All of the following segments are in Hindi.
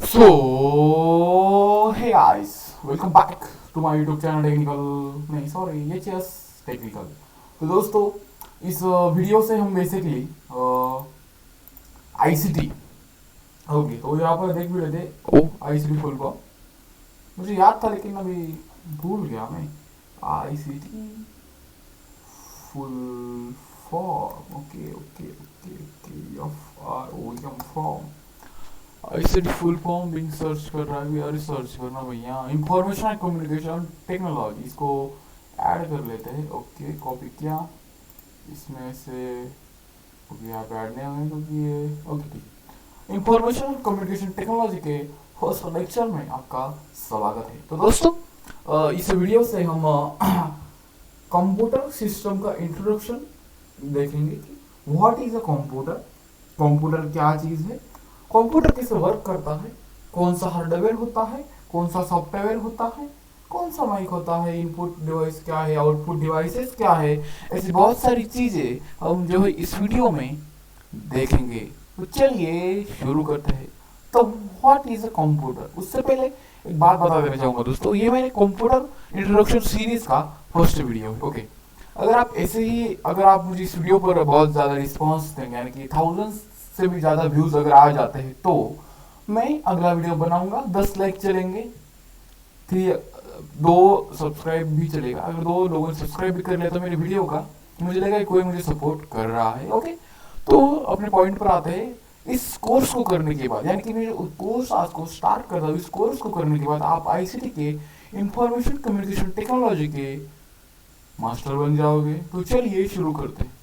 So, hey guys, welcome back to my YouTube channel technical नहीं सॉरी एच एस टेक्निकल। तो दोस्तों इस वीडियो से हम बेसिकली आईसीटी होगी तो यहाँ पर देख भी लेते ओ आईसीटी फुल फॉर्म मुझे याद था लेकिन अभी भूल गया मैं। ICT full form okay okay okay okay F R O M form ICT full form Bing search कर रहा है भी यार सर्च करना भैया इंफॉर्मेशन एंड कम्युनिकेशन टेक्नोलॉजी इसको ऐड कर लेते हैं। ओके कॉपी किया इसमें से ओके यहाँ पे ऐड नहीं होंगे क्योंकि ये ओके ठीक इंफॉर्मेशन एंड कम्युनिकेशन टेक्नोलॉजी के फर्स्ट लेक्चर में आपका स्वागत है। तो दोस्तों इस वीडियो से हम कंप्यूटर सिस्टम का इंट्रोडक्शन देखेंगे कि what is a computer, computer क्या चीज़ है, कंप्यूटर कैसे वर्क करता है, कौन सा हार्डवेयर होता है, कौन सा सॉफ्टवेयर होता है, कौन सा माइक होता है, इनपुट डिवाइस क्या है, आउटपुट डिवाइसेस क्या है, ऐसी बहुत सारी चीजें हम जो है इस वीडियो में देखेंगे। तो चलिए शुरू करते हैं। तो व्हाट इज अ कंप्यूटर, उससे पहले एक बात बता देना चाहूंगा दोस्तों, ये मेरे कंप्यूटर इंट्रोडक्शन सीरीज का फर्स्ट वीडियो है। ओके अगर आप ऐसे ही अगर आप मुझे इस वीडियो पर बहुत ज्यादा रिस्पॉन्स देंगे यानी कि थाउजेंड्स से भी ज्यादा व्यूज अगर आ जाते हैं तो मैं अगला वीडियो बनाऊंगा। 10 लाइक चलेंगे, 2 सब्सक्राइब भी चलेगा। अगर 2 लोगों ने सब्सक्राइब भी कर लिया तो मेरी वीडियो का मुझे लगा कि कोई मुझे सपोर्ट कर रहा है। ओके तो अपने पॉइंट पर आते हैं। इस कोर्स को करने के बाद यानी कि मैं कोर्स आज को स्टार्ट करता हूँ, इस कोर्स को करने के बाद आप आईसीटी के इंफॉर्मेशन कम्युनिकेशन टेक्नोलॉजी के मास्टर बन जाओगे। तो चलिए शुरू करते हैं।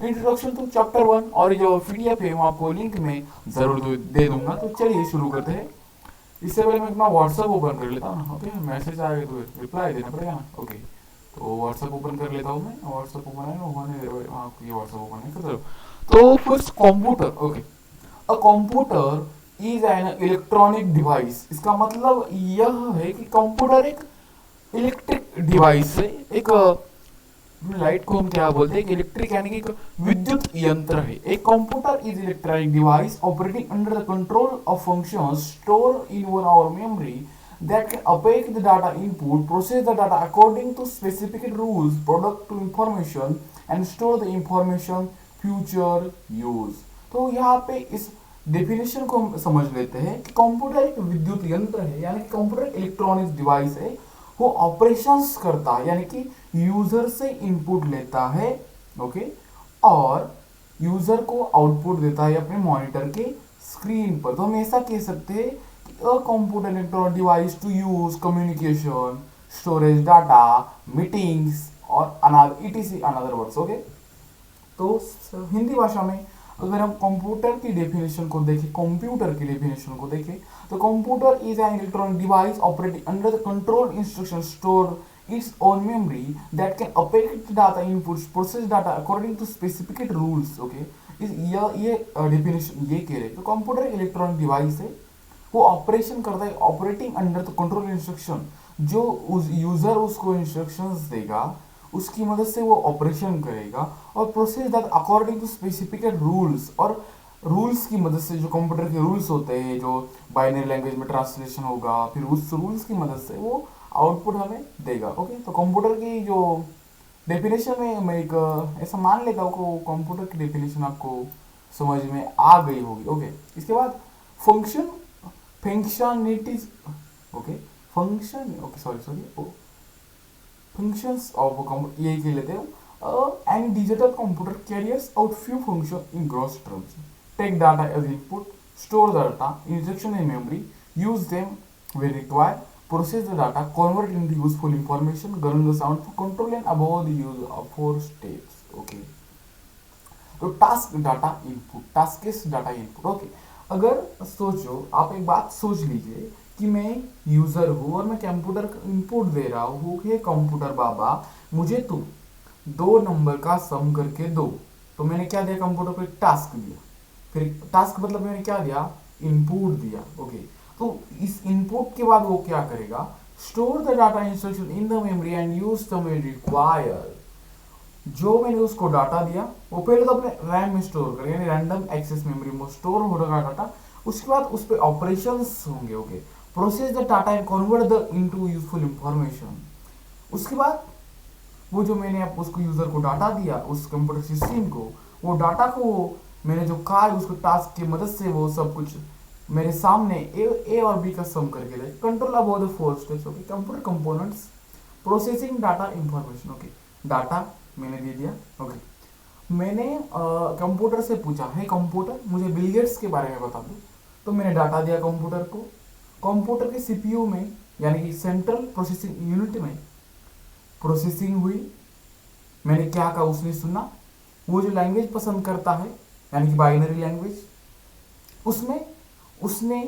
इंट्रोडक्शन टू चैप्टर 1 और जो पीडीएफ है वो आपको लिंक में जरूर दे दूंगा। तो चलिए शुरू करते हैं। इससे पहले मैं अपना व्हाट्सएप ओपन कर लेता हूँ ना। ओके मैसेज आएगा तो रिप्लाई देना पड़ेगा ना। ओके तो व्हाट्सएप ओपन कर लेता हूँ मैं। व्हाट्सएप ओपन है ना होने ये व्हाट्सएप ओपन है कर। तो first computer. Okay a computer is an electronic device. इसका मतलब यह है कि कंप्यूटर एक इलेक्ट्रिक डिवाइस है। एक लाइट को हम क्या बोलते हैं, इलेक्ट्रिक यानी कि विद्युत यंत्र है। एक computer is electronic device operating under the control of functions store in our memory that can await the data input, process the data according to specific rules, product to information and store the information future use। तो यहाँ पे इस डेफिनेशन को हम समझ लेते हैं कि कंप्यूटर एक विद्युत यंत्र है यानी कि कंप्यूटर इलेक्ट्रॉनिक डिवाइस है। वो ऑपरेशंस करता है यानी कि यूजर से इनपुट लेता है। ओके और यूजर को आउटपुट देता है अपने मॉनिटर के स्क्रीन पर। तो हम ऐसा कह सकते हैं कि a computer electronic device to use communication, storage data, meetings और another etc another words. Okay तो हिंदी भाषा में अगर हम कंप्यूटर की डेफिनेशन को देखें, कंप्यूटर की डेफिनेशन को देखें तो computer is an electronic device operating under the control instruction store its own memory that can await data inputs, process data according to specific rules। okay इस ये डेफिनेशन ये कह रहे तो कंप्यूटर एक इलेक्ट्रॉनिक डिवाइस है। वो ऑपरेशन करता है operating under the control instruction. जो उस यूजर उसको इंस्ट्रक्शंस देगा उसकी मदद से वो ऑपरेशन करेगा और process that according to specific rules. और रूल्स की मदद से जो कंप्यूटर के रूल्स होते हैं जो बाइनरी लैंग्वेज में ट्रांसलेशन होगा फिर उस रूल्स की मदद से वो आउटपुट हमें देगा। ओके तो कंप्यूटर की जो डेफिनेशन में मैं एक ऐसा मान लेता हूँ कि कंप्यूटर की डेफिनेशन आपको समझ में आ गई होगी। ओके इसके बाद function functionalities. Okay function okay sorry functions of ये कह लेते हो any digital computer carriers out few function in gross terms. Take data as input, store data, instruction in memory, use them when required, process the data, convert into useful information, govern the sound for control and above the use of 4 steps। okay तो टास्क डाटा इनपुट, टास्क किस डाटा इनपुट। ओके अगर सोचो आप एक बात सोच लीजिए कि मैं यूजर हूँ और मैं कंप्यूटर इनपुट दे रहा हूँ कि कंप्यूटर बाबा मुझे तुम 2 नंबर का सम करके दो। तो मैंने क्या दिया कंप्यूटर को, एक टास्क दिया। फिर टास्क मतलब मैंने क्या दिया, इनपुट दिया। ओके तो इस इनपुट के बाद वो क्या करेगा, store the data instruction in the memory and use the when required. जो मैंने उसको डाटा दिया वो पहले तो अपने रैम में स्टोर करेगा यानी रैंडम एक्सेस मेमोरी में स्टोर हो रहा डाटा उसके बाद उस पर ऑपरेशंस होंगे। Okay, process the data and convert the into useful information. उसके बाद वो जो मैंने आप उसको यूजर को डाटा दिया उस कंप्यूटर सिस्टम को, वो डाटा को मैंने जो कहा है उसको टास्क की मदद से वो सब कुछ मेरे सामने ए और बी का सम करके दे। Control about the four steps. Okay, computer components, processing data information. Okay, data मैंने दे दिया। ओके, मैंने कंप्यूटर से पूछा है कंप्यूटर मुझे बिल गेट्स के बारे में बता दो, तो मैंने डाटा दिया कंप्यूटर को। कंप्यूटर के सीपीयू में यानी कि सेंट्रल प्रोसेसिंग यूनिट में प्रोसेसिंग हुई, मैंने क्या कहा उसने सुना। वो जो लैंग्वेज पसंद करता है यानी कि बाइनरी लैंग्वेज, उसमें उसने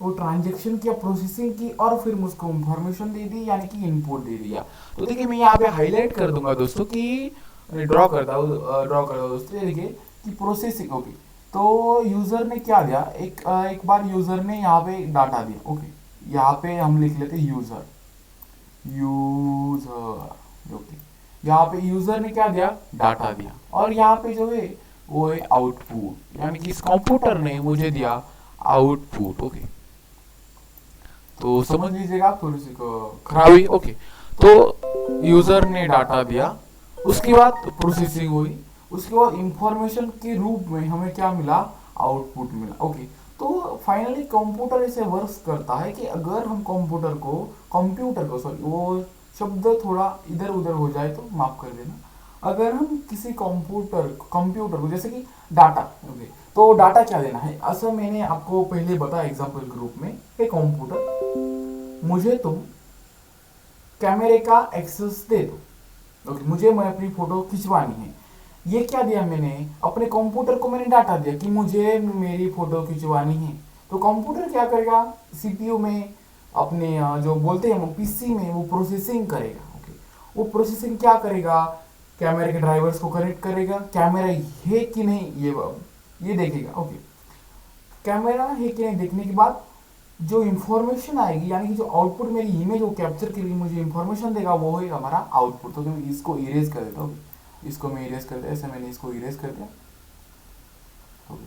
वो ट्रांजेक्शन किया, प्रोसेसिंग की और फिर मुझको इंफॉर्मेशन दे दी यानी कि इनपुट दे दिया। तो देखिए मैं यहाँ पे हाईलाइट कर दूंगा दोस्तों कि ड्रॉ करता हूँ दोस्तों, देखिए कि प्रोसेसिंग। ओके, तो यूजर ने क्या दिया, एक बार यूजर ने यहाँ पे डाटा दिया। ओके, यहाँ पे हम लिख लेते यूजर यूजर। ओके, यहाँ पे यूजर ने क्या दिया, डाटा दिया, और यहाँ पे जो है वो है आउटपुट, यानी कि इस कंप्यूटर ने मुझे दिया आउटपुट। ओके, तो समझ लीजिएगा आप थोड़ी सी खराबी। ओके, तो यूजर ने डाटा दिया, उसके बाद प्रोसेसिंग हुई, उसके बाद इंफॉर्मेशन के रूप में हमें क्या मिला, आउटपुट मिला। ओके, तो फाइनली कंप्यूटर ऐसे वर्क करता है कि अगर हम कंप्यूटर को सॉरी वो शब्द थोड़ा इधर उधर हो जाए तो माफ कर देना। अगर हम किसी कंप्यूटर को जैसे कि डाटा, ओके, तो डाटा क्या देना है, ऐसा मैंने आपको पहले बताया एग्जांपल के रूप में। एक कंप्यूटर मुझे तुम कैमरे का एक्सेस दे दो। ओके, मुझे मैं अपनी फोटो खिंचवानी है, ये क्या दिया मैंने, अपने कंप्यूटर को मैंने डाटा दिया कि मुझे मेरी फोटो खिंचवानी है। तो कंप्यूटर क्या करेगा, सीपीयू में अपने जो बोलते हैं पीसी में वो प्रोसेसिंग करेगा। ओके, वो प्रोसेसिंग क्या करेगा, कैमरे के ड्राइवर्स को कनेक्ट करेगा, कैमरा है कि नहीं ये देखेगा। ओके, कैमरा है कि नहीं देखने के बाद जो इंफॉर्मेशन आएगी यानी कि जो आउटपुट मेरी इमेज वो कैप्चर के लिए मुझे इंफॉर्मेशन देगा, वो है हमारा आउटपुट। तो मैं इसको इरेज कर देता हूँ, इसको मैं इरेज कर दिया, ऐसे मैंने इसको इरेज कर दिया। ओके,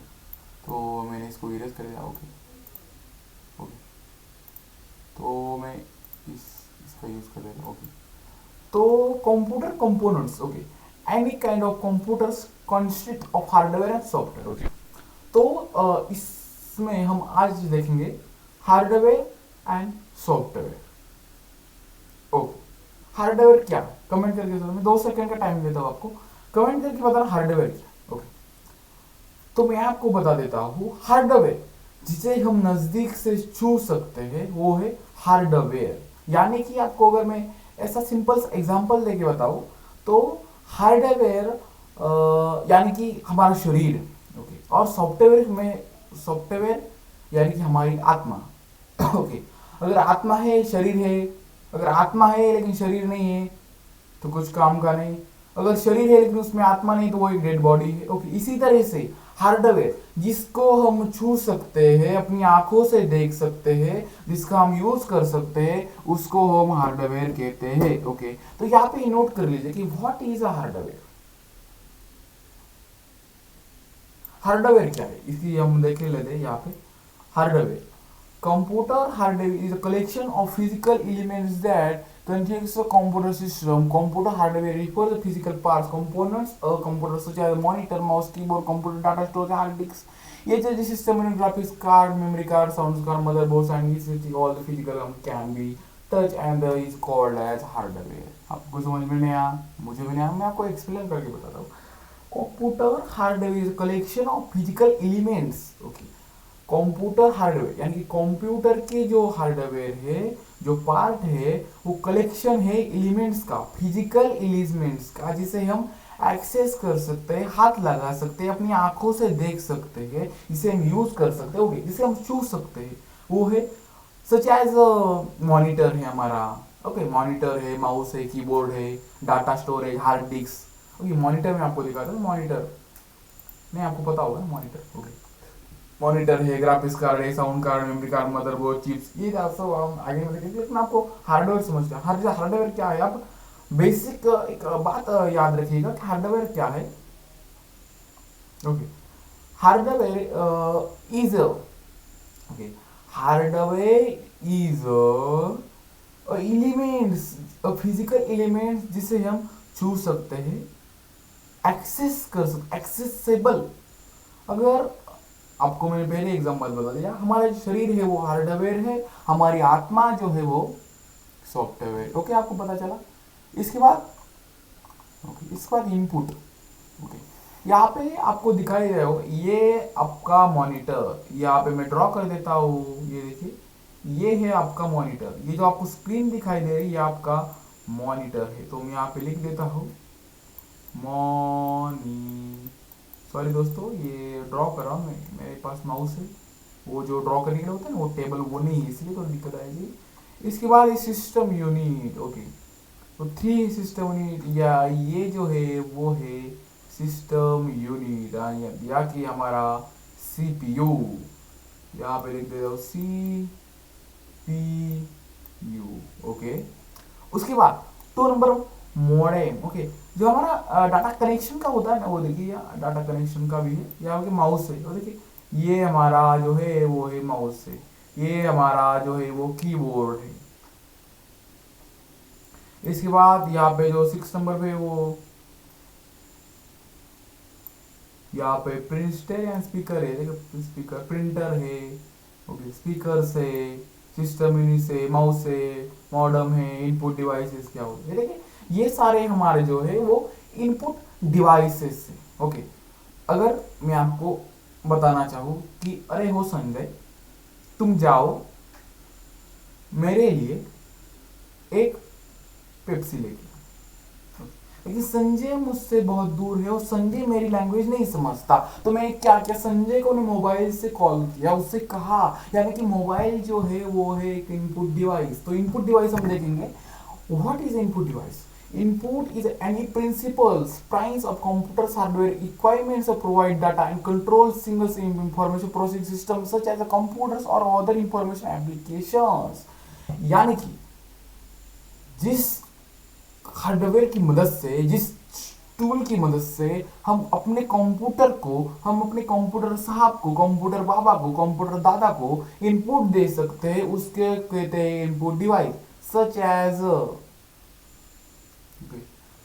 तो मैंने इसको इरेज कर दिया। ओके ओके, तो मैं इसका यूज कर देता हूँ। ओके, तो computer components. Okay, any kind of computers consist of hardware and software. Okay, तो इसमें हम आज देखेंगे hardware and software. Okay, hardware क्या, कमेंट करके बताओ, मैं 2 सेकंड का टाइम देता हूँ आपको, कमेंट करके बताना हार्डवेयर क्या। ओके, तो मैं आपको बता देता हूँ हार्डवेयर जिसे हम नजदीक से छू सकते हैं वो है हार्डवेयर। यानी कि आपको अगर मैं ऐसा सिंपल एग्जांपल देके बताऊँ तो हार्डवेयर यानी कि हमारा शरीर। ओके, और सॉफ्टवेयर यानी कि हमारी आत्मा। ओके, अगर आत्मा है शरीर है, अगर आत्मा है लेकिन शरीर नहीं है तो कुछ काम का नहीं, अगर शरीर है लेकिन उसमें आत्मा नहीं तो वो एक डेड बॉडी है। ओके, इसी तरह से हार्डवेयर जिसको हम छू सकते हैं, अपनी आंखों से देख सकते हैं, जिसका हम यूज कर सकते हैं, उसको हम हार्डवेयर कहते हैं। ओके, तो यहाँ पे नोट कर लीजिए कि what is a hardware. Hardware क्या है इसकी हम देख लेते हैं यहाँ पे। Hardware, computer hardware is a collection of physical elements that contains a computer system. Computer hardware refers to physical parts, components, a computer such as monitor, mouse, keyboard, computer data storage, hard disk. ये जो system में graphics card, memory card, sound card, motherboard, and etc. all the physical can be touched and is called as hardware. आपको समझ में नहीं आया, मुझे भी नहीं आया, मैं आपको एक्सप्लेन करके बताता हूँ। Computer hardware is collection of physical elements. Okay, computer hardware यानी कि कंप्यूटर के जो हार्डवेयर है, जो पार्ट है, वो कलेक्शन है एलिमेंट्स का, फिजिकल एलिमेंट्स का, जिसे हम एक्सेस कर सकते हैं, हाथ लगा सकते हैं, अपनी आंखों से देख सकते हैं, इसे हम यूज कर सकते हैं। ओके, जिसे हम छू सकते हैं वो है सच एज मॉनिटर है हमारा। ओके, मॉनिटर है, माउस है, कीबोर्ड है, data storage, hard disk. Okay, monitor में आपको दिखाता हूँ, मॉनिटर नहीं आपको पता होगा मॉनिटर। ओके, मॉनिटर है, ग्राफिक्स कार्ड है, sound card, memory card, motherboard, chips, ये सब हम आगे में देखेंगे, लेकिन आपको हार्डवेयर समझना है। हार्डवेयर क्या है, आप बेसिक एक बात याद रखिएगा कि हार्डवेयर क्या है। Okay, hardware is hardware is elements, physical elements जिसे हम छू सकते हैं, एक्सेस कर सकते, एक्सेसिबल। अगर आपको मैंने पहले एग्जांपल बता दिया, हमारा जो शरीर है वो हार्डवेयर है, हमारी आत्मा जो है वो सॉफ्टवेयर। ओके, आपको पता चला। इसके बाद ओके, इसके बाद इनपुट। ओके, यहाँ पे आपको दिखाई दे रहा हो, ये आपका मॉनिटर, यहाँ पे मैं ड्रॉ कर देता हूँ, ये देखिए, ये है आपका मॉनिटर। ये जो आपको स्क्रीन दिखाई दे रही है ये आपका मॉनिटर है। तो मैं यहाँ पे लिख देता हूँ मॉनी, सॉरी दोस्तों, ये ड्रॉ कर रहा हूँ मैं, मेरे पास माउस है, वो जो ड्रॉ करने के लिए होता है ना वो टेबल वो नहीं है, इसलिए तो दिक्कत आएगी। इसके बाद सिस्टम यूनिट। ओके, तो 3 सिस्टम यूनिट, या ये जो है वो है सिस्टम यूनिट, या कि हमारा सीपीयू। यहाँ पे लिख देता हूँ सी पी यू। ओके, उसके बाद 2 नंबर मॉडेम। ओके, जो हमारा डाटा कनेक्शन का होता है ना, वो देखिए डाटा कनेक्शन का भी है, यहाँ पे माउस है, और देखिए ये हमारा जो है वो है माउस है, ये हमारा जो है वो कीबोर्ड है। इसके बाद यहाँ पे जो 6 नंबर पे वो यहाँ पे प्रिंटर एंड स्पीकर है, देखो स्पीकर, प्रिंटर है, ओके, स्पीकर से, सिस्टम यूनिट से, माउस से, मॉडेम है, इनपुट डिवाइसेस क्या होते हैं, देखिए ये सारे हमारे जो है वो इनपुट डिवाइसेस है। ओके, अगर मैं आपको बताना चाहूँ कि अरे हो संजय, तुम जाओ मेरे लिए एक पेप्सी लेके, लेकिन संजय मुझसे बहुत दूर है और संजय मेरी लैंग्वेज नहीं समझता, तो मैं क्या किया, संजय को मोबाइल से कॉल किया, उससे कहा, यानी कि मोबाइल जो है वो है एक इनपुट डिवाइस। तो इनपुट डिवाइस हम देखेंगे, what is input device? Input is any principles, primes of computers hardware requirements to provide data and control single information processing systems such as computers or other information applications। यानी कि जिस हार्डवेयर की मदद से, जिस टूल की मदद से हम अपने कंप्यूटर को, हम अपने कंप्यूटर साहब को, कंप्यूटर बाबा को, कंप्यूटर दादा को इनपुट दे सकते हैं, उसके कहते हैं input device.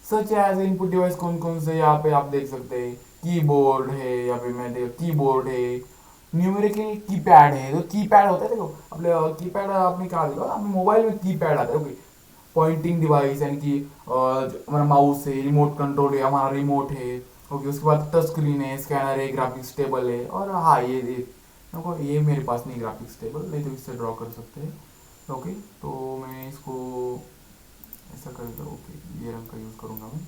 Such as input device कौन कौन से यहाँ पे आप देख सकते हैं, कीबोर्ड है, यहाँ पे मैं देखो कीबोर्ड है, न्यूमेरिकल कीपैड है, तो कीपैड होता है, देखो अपने कीपैड आपने कहा देखो, अपने मोबाइल में कीपैड आता है। ओके, पॉइंटिंग डिवाइस यानी कि हमारा माउस है, रिमोट कंट्रोल है, हमारा रिमोट है। ओके, उसके बाद टच स्क्रीन है, स्कैनर है, ग्राफिक्स टेबल है, और हाँ ये मेरे पास नहीं ग्राफिक्स टेबल, नहीं तो इससे ड्रॉ कर सकते हैं। ओके, तो मैं इसको ऐसा कर दो। ओके, ये रंग का यूज़ करूँगा मैं।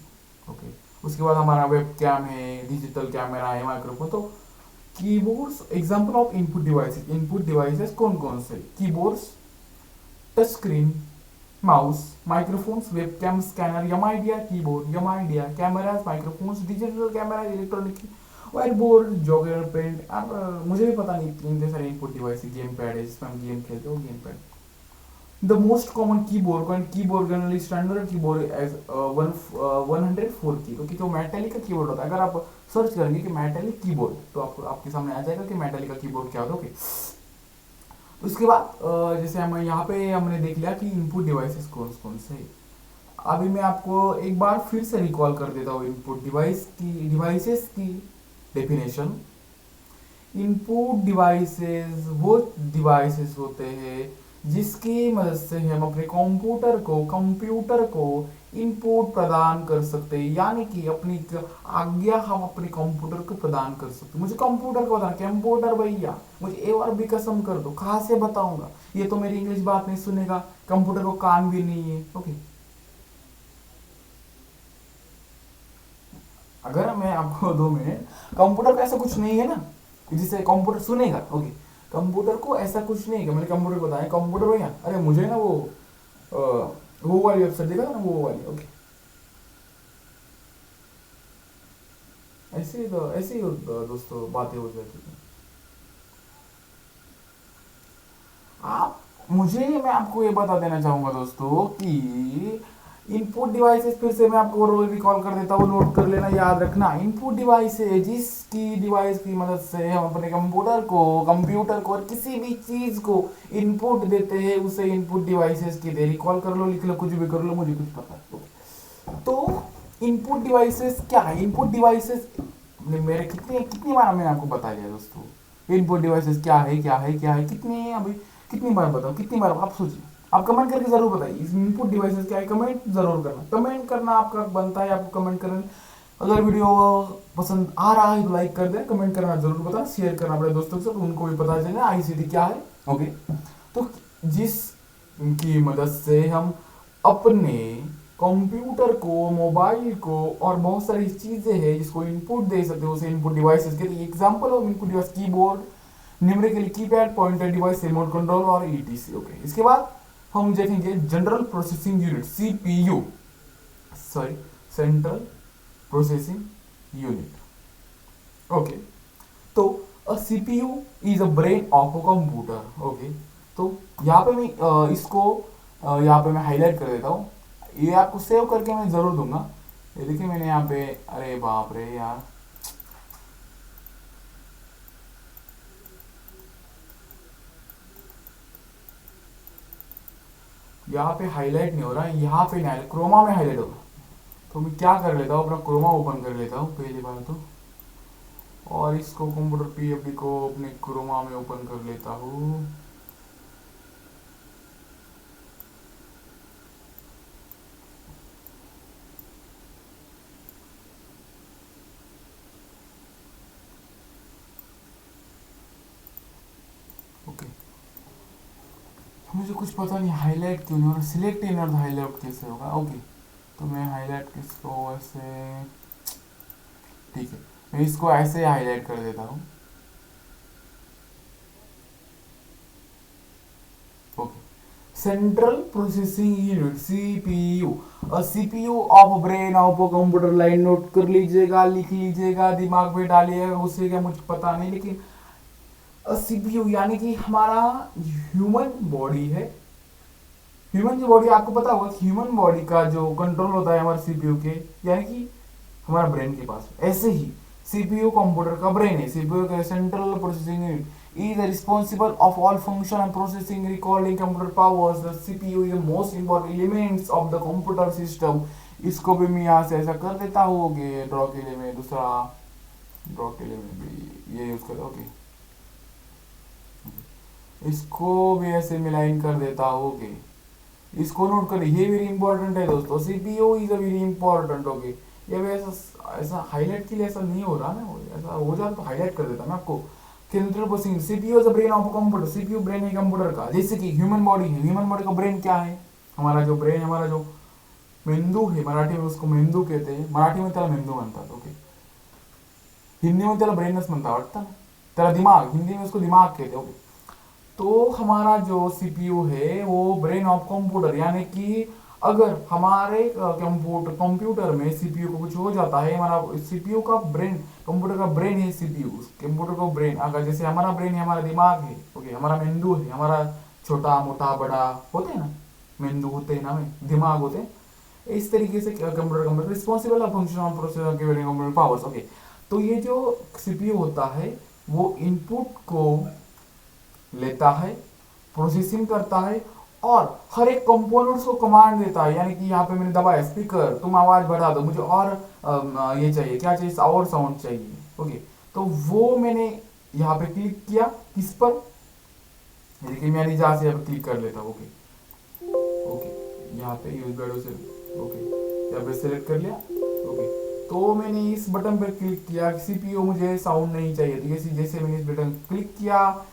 ओके, उसके बाद हमारा वेब कैम है, डिजिटल कैमरा है, माइक्रोफोन। तो keyboards example of input devices, input devices कौन कौन से, keyboards, touch screen, mouse, microphones, webcam, scanner, यमाइडिया कीबोर्ड, यमाइडिया cameras, microphones, digital camera, electronic whiteboard, जॉगर पेंट। अब मुझे भी पता नहीं इतने सारे इनपुट डिवाइस, गेम पैड है जिसमें हम गेम खेलते हो, game pad. The most common keyboard generally standard keyboard as 104 की, क्योंकि जो मेटालिक का कीबोर्ड होता है, अगर आप सर्च करेंगे कि मेटालिक कीबोर्ड तो आपको आपके सामने आ जाएगा कि मेटालिक का कीबोर्ड क्या होता है। ओके, उसके बाद जैसे हम यहाँ पे हमने देख लिया कि इनपुट डिवाइसेस कौन कौन से। अभी मैं आपको एक बार फिर से रिकॉल कर देता हूँ इनपुट डिवाइसेस की डेफिनेशन। इनपुट डिवाइसेस वो डिवाइसेस होते हैं जिसकी मदद से हम अपने कंप्यूटर को इनपुट प्रदान कर सकते हैं, यानी कि अपनी आज्ञा हम अपने कंप्यूटर को प्रदान कर सकते हैं। मुझे कंप्यूटर को बताना, कंप्यूटर भैया मुझे ए और बी कसम कर दो, कहाँ से बताऊंगा, ये तो मेरी इंग्लिश बात नहीं सुनेगा, कंप्यूटर को कान भी नहीं है। ओके, अगर मैं आपको 2 मिनट, कंप्यूटर का ऐसा कुछ नहीं है ना जिससे कंप्यूटर सुनेगा। ओके, कंप्यूटर को ऐसा कुछ नहीं है, मैंने कंप्यूटर को बताया, कंप्यूटर भैया अरे मुझे ना वो वाली वेबसाइट देखा ना, वो वाली। ओके, ऐसे ही दोस्तों बातें हो जाती हैं। मैं आपको ये बता देना चाहूंगा दोस्तों कि इनपुट डिवाइसेस फिर से मैं आपको रिकॉल कर देता हूँ, नोट कर लेना, याद रखना। इनपुट डिवाइस है जिसकी डिवाइस की मदद से हम अपने कंप्यूटर को और किसी भी चीज को इनपुट देते हैं, उसे इनपुट डिवाइसेस कहते हैं। रिकॉल कर लो, लिख लो, कुछ भी कर लो, मुझे कुछ पता है। तो इनपुट डिवाइसेस क्या है? इनपुट डिवाइसेस मेरे कितनी कितनी बार मैंने आपको बता दिया दोस्तों, इनपुट डिवाइसेस क्या है, क्या है, क्या है, कितनी अभी कितनी बार बताओ, कितनी बार? आप सोचिए, आप कमेंट करके जरूर बताइए इस इनपुट डिवाइसेस क्या है। कमेंट जरूर करना, कमेंट करना आपका बनता है, आपको कमेंट करना। अगर वीडियो पसंद आ रहा है तो लाइक कर दें, कमेंट करना जरूर बताना, शेयर करना अपने दोस्तों के साथ, उनको भी पता चले आईसीटी क्या है। ओके, तो जिस की मदद से हम अपने कंप्यूटर को, मोबाइल को और बहुत सारी चीजें हैं जिसको इनपुट दे सकते हो, उसे इनपुट डिवाइसेस कहते हैं। Example of input device keyboard, numerical keypad, pointer device, remote control और ईटीसी। ओके, इसके बाद हम देखेंगे general processing unit, CPU, sorry central processing unit. Okay, तो a CPU is a brain of a computer. Okay, तो यहाँ पे मैं इसको यहाँ पे मैं हाईलाइट कर देता हूँ, ये आपको सेव करके मैं जरूर दूंगा। ये देखिए मैंने यहाँ पे, अरे बाप रे यार, यहाँ पे हाईलाइट नहीं हो रहा है, यहाँ पे नहीं, क्रोमा में हाईलाइट होगा। तो मैं क्या कर लेता हूँ, अपना क्रोमा ओपन कर लेता हूँ पहली बार तो, और इसको कंप्यूटर पीएफडी को अपने क्रोमा में ओपन कर लेता हूँ। ओके, मुझे कुछ पता नहीं हाईलाइट क्यों नहीं हो रहा, सिलेक्ट इनर हाईलाइट कैसे होगा। ओके, तो मैं हाईलाइट किसको ऐसे, ठीक है, मैं इसको ऐसे हाईलाइट कर देता हूँ। Okay, central processing unit, CPU, और CPU of brain of computer, line note कर लीजिएगा, लिख लीजिएगा, दिमाग में डालिएगा, उससे क्या मुझे पता नहीं, लेकिन सीपीयू यानी कि हमारा ह्यूमन बॉडी है। ह्यूमन जो बॉडी, आपको पता होगा कि ह्यूमन बॉडी का जो कंट्रोल होता है हमारे सीपीयू के, यानी कि हमारा ब्रेन के पास, ऐसे ही सीपीयू कंप्यूटर का ब्रेन है। सीपीयू का central processing unit is responsible of all function and processing, recording computer powers. The CPU is the most important elements of the computer system. इसको भी मैं यहाँ से ऐसा कर देता हूँ कि ड्रॉ के लिए मैं दूसरा ड्रॉ के लिए मैं भी ये यूज कर, ओके, इसको भी ऐसे मैं लाइन कर देता हूँ। ओके, इसको नोट कर, ये वेरी इंपॉर्टेंट है दोस्तों, CPU is a very important. Okay, ये भी ऐसा ऐसा हाईलाइट के लिए ऐसा नहीं हो रहा ना, ऐसा हो जाता तो हाईलाइट कर देता मैं आपको। Central processing, CPU is the brain of a computer, CPU brain है कंप्यूटर का। जैसे कि ह्यूमन बॉडी है, ह्यूमन बॉडी का ब्रेन क्या है? हमारा जो ब्रेन, हमारा जो मेंदू है, मराठी में उसको मेंदू कहते हैं, मराठी में त्याला मेंदू म्हणतात। ओके, हिंदी में त्याला ब्रेनच म्हणतात वाटतं ना, त्याला दिमाग, हिंदी में उसको दिमाग कहते हैं। ओके, तो हमारा जो सीपीयू है वो ब्रेन ऑफ कंप्यूटर, यानी कि अगर हमारे कंप्यूटर में सीपीयू को कुछ हो जाता है, हमारा सीपीयू का ब्रेन, कंप्यूटर का ब्रेन है सीपीयू, कंप्यूटर का ब्रेन, अगर जैसे हमारा ब्रेन है, हमारा दिमाग है, ओके, हमारा मेंदू है, हमारा छोटा मोटा बड़ा होते हैं ना, मेंदू होते हैं ना, में दिमाग होते हैं, इस तरीके से computer responsible function of processor के कंप्यूटर पावर्स। ओके, तो ये जो सीपीयू होता है वो इनपुट को लेता है, प्रोसेसिंग करता है और हर एक कंपोनेंट्स को कमांड देता है। यानी कि यहाँ पे मैंने दबाया स्पीकर, तुम आवाज बढ़ा दो, मुझे और ये चाहिए, क्या चाहिए, और साउंड चाहिए। ओके, तो वो मैंने यहाँ पे क्लिक किया, किस पर, देखिए मैं जहाँ से यहाँ पे क्लिक कर लेता हूँ। ओके, ओके, यहाँ पे यूज बैडो से, ओके, यहाँ पे सेलेक्ट कर लिया। ओके, तो मैंने इस बटन पर क्लिक किया, सीपीयू मुझे साउंड नहीं चाहिए, तो जैसे जैसे मैंने इस बटन क्लिक किया,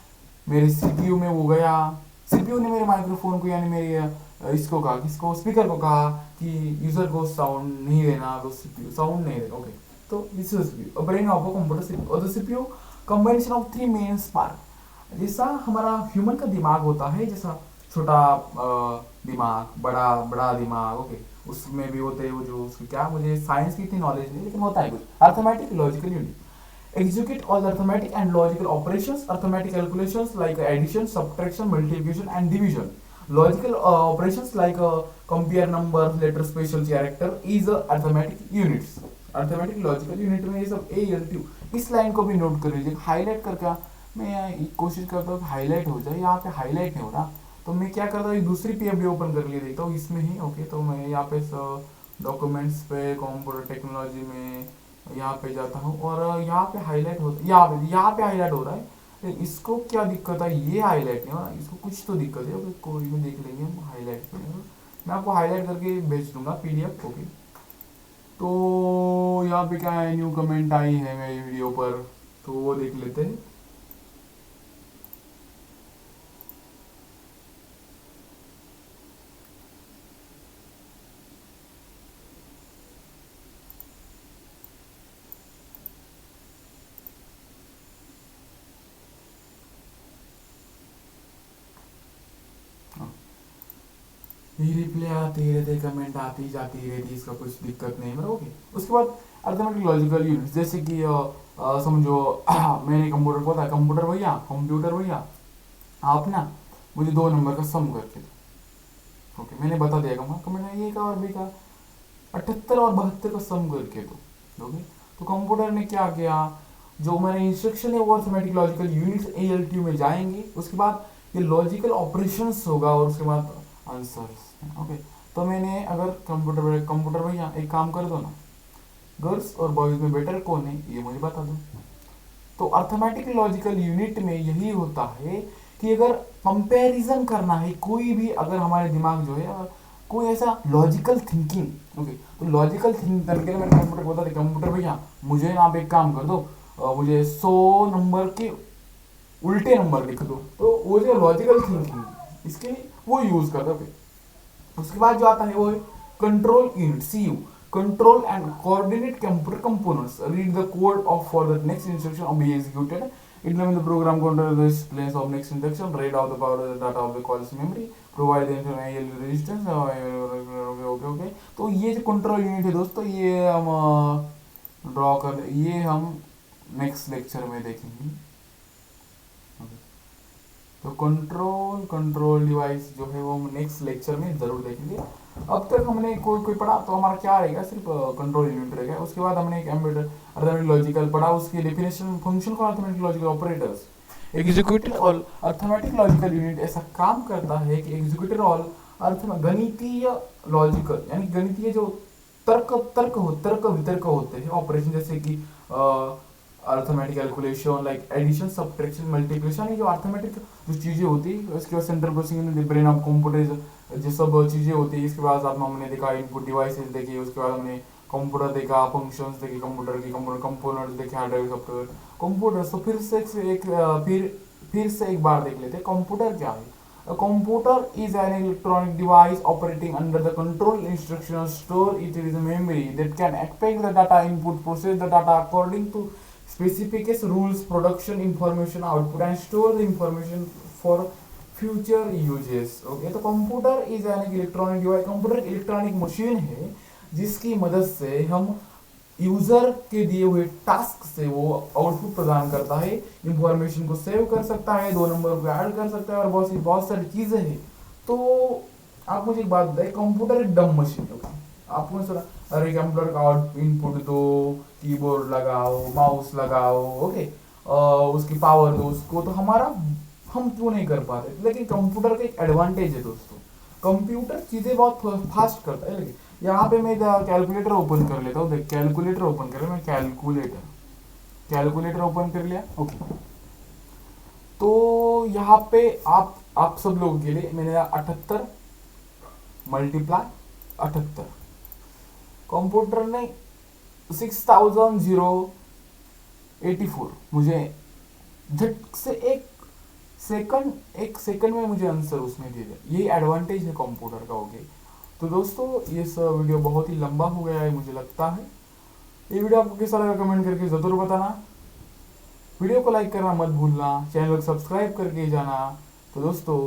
मेरे सीपीयू में वो गया, सीपीयू ने मेरे माइक्रोफोन को, यानी मेरे इसको कहा, किसको, स्पीकर को कहा कि यूजर को साउंड नहीं देना, तो सीपीयू साउंड नहीं देगा। ओके, तो this is CPU, brain of a computer, CPU. और the CPU combination of three main part, जैसा हमारा ह्यूमन का दिमाग होता है, जैसा छोटा दिमाग, बड़ा बड़ा दिमाग, ओके, उसमें भी होते हैं वो जो उसकी, क्या, मुझे साइंस की इतनी नॉलेज नहीं, लेकिन होता है कुछ, arithmetic logical unit execute all arithmetic and logical operations, arithmetic calculations like addition, subtraction, multiplication and division. Logical operations like compare number letter special character is arithmetic units. Arithmetic logical unit में ये सब ए एल टी। इस लाइन को भी नोट कर लीजिए, हाईलाइट करके मैं कोशिश करता हूँ हाईलाइट हो जाए, यहाँ पे हाईलाइट नहीं हो रहा तो मैं क्या करता हूँ दूसरी पीएफडी ओपन कर लिए देखता हूँ इसमें ही। ओके, तो मैं यहाँ पे डॉक्यूमेंट्स पे कंप्यूटर टेक्नोलॉजी में यहाँ पे जाता हूँ और यहाँ पे हाईलाइट हो, यहाँ पे हाईलाइट हो रहा है। तो इसको क्या दिक्कत है, ये हाईलाइट नहीं हो रहा, इसको कुछ तो दिक्कत है। कोई में देख लेंगे हम हाईलाइट करेंगे, मैं आपको हाईलाइट करके भेज दूंगा पीडीएफ। ओके, तो यहाँ पे क्या है, न्यू कमेंट आई है मेरी वीडियो पर, तो वो देख लेते हैं। ये रिप्लाई आती रहती, कमेंट आती जाती रहती, इसका कुछ दिक्कत नहीं है। ओके, उसके बाद अर्थमेटिक लॉजिकल यूनिट, जैसे कि समझो मैंने कंप्यूटर को था, कंप्यूटर भैया आप ना मुझे दो नंबर का सम करके दो। ओके, मैंने बता दिया कमेंट ए का और बी का 78 और 72 का सम करके दो। ओके, तो कंप्यूटर ने क्या किया, जो हमारे इंस्ट्रक्शन है वो अर्थमेटिक लॉजिकल यूनिट्स एएलटी में जाएंगे, उसके बाद ये लॉजिकल ऑपरेशंस होगा और उसके बाद आंसर्स। ओके, तो मैंने अगर कंप्यूटर भैया एक काम कर दो ना, गर्ल्स और बॉयज में बेटर कौन है ये मुझे बता दो। तो अर्थमेटिक लॉजिकल यूनिट में यही होता है कि अगर कंपैरिजन करना है कोई भी, अगर हमारे दिमाग जो है कोई ऐसा लॉजिकल थिंकिंग। ओके, तो लॉजिकल थिंकिंग करके मैंने कंप्यूटर को बता दिया, कंप्यूटर भैया मुझे आप एक काम कर दो, मुझे 100 नंबर के उल्टे नंबर लिख दो। तो वो जो लॉजिकल थिंकिंग इसके लिए वो यूज करता है। उसके बाद जो आता है वो है control unit, CU, control and coordinate computer components, read the code of for the next instruction or be executed, implement the program control the displays of next instruction, read out the power of the data of the calls memory, provide the internal resistance। Okay, तो ये जो कंट्रोल यूनिट है दोस्तों, ये हम ड्रॉ कर, ये हम नेक्स्ट लेक्चर में देखेंगे। तो कंट्रोल डिवाइस जो है वो हम नेक्स्ट लेक्चर में जरूर देखेंगे। अब तक हमने कोई पढ़ा तो हमारा क्या रहेगा, सिर्फ कंट्रोल यूनिट रहेगा। उसके बाद हमने एक एम्बेडेड अर्थमेटिक लॉजिकल पढ़ा, उसकी definition, function for arithmetic logical operators. Executive और अर्थमेटिक लॉजिकल यूनिट ऐसा काम करता है कि एग्जीक्यूटिव और गणितीय लॉजिकल, यानी गणितीय जो तर्क वितर्क होते हैं ऑपरेशन, जैसे कि arithmetic calculation like addition subtraction multiplication, ये जो अर्थमेटिक जो चीजें होती है, उसके बाद central processing in the brain of computer, जो सब चीजें होती है। इसके बाद हमने देखा इनपुट डिवाइसेस देखी, उसके बाद हमने कंप्यूटर देखा, फंक्शंस देखे कंप्यूटर की, कंप्यूटर कंपोनेंट्स देखे, हार्डवेयर सॉफ्टवेयर कंप्यूटर। तो फिर से एक बार देख लेते हैं कंप्यूटर क्या है। A computer is an electronic device operating under the control instruction store. It is a memory that can expect the data input, process the data according to specific rules, production information output, and store the information for future uses। Okay, तो computer is an electronic device, computer एक इलेक्ट्रॉनिक मशीन है जिसकी मदद से हम यूजर के दिए हुए टास्क से वो आउटपुट प्रदान करता है, इंफॉर्मेशन को सेव कर सकता है, दो नंबर को ऐड कर सकता है और बहुत सारी चीजें हैं। तो आप मुझे एक बात बताइए, कंप्यूटर एक डम मशीन है। आपको सुना, अरे कंप्यूटर का इनपुट दो, कीबोर्ड लगाओ, माउस लगाओ, ओके, उसकी पावर दो उसको, तो हम क्यों नहीं कर पाते। लेकिन कंप्यूटर का एक एडवांटेज है दोस्तों, कंप्यूटर चीजें बहुत फास्ट करता है। लेकिन यहाँ पे मैं कैलकुलेटर ओपन कर लेता हूँ, देख कैलकुलेटर ओपन कर, मैं कैलकुलेटर ओपन कर लिया। ओके, तो यहाँ पे आप सब लोगों के लिए मैंने 78 मल्टीप्लाई 78, कंप्यूटर ने 6084 मुझे झट से एक सेकंड में मुझे आंसर उसने दे दिया। ये एडवांटेज है कंप्यूटर का। ओके, तो दोस्तों ये वीडियो बहुत ही लंबा हो गया है मुझे लगता है। ये वीडियो आपको कैसा लगा कमेंट करके जरूर बताना, वीडियो को लाइक करना मत भूलना, चैनल को सब्सक्राइब करके जाना। तो दोस्तों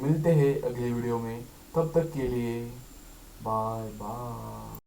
मिलते हैं अगले वीडियो में, तब तक के लिए बाय बाय।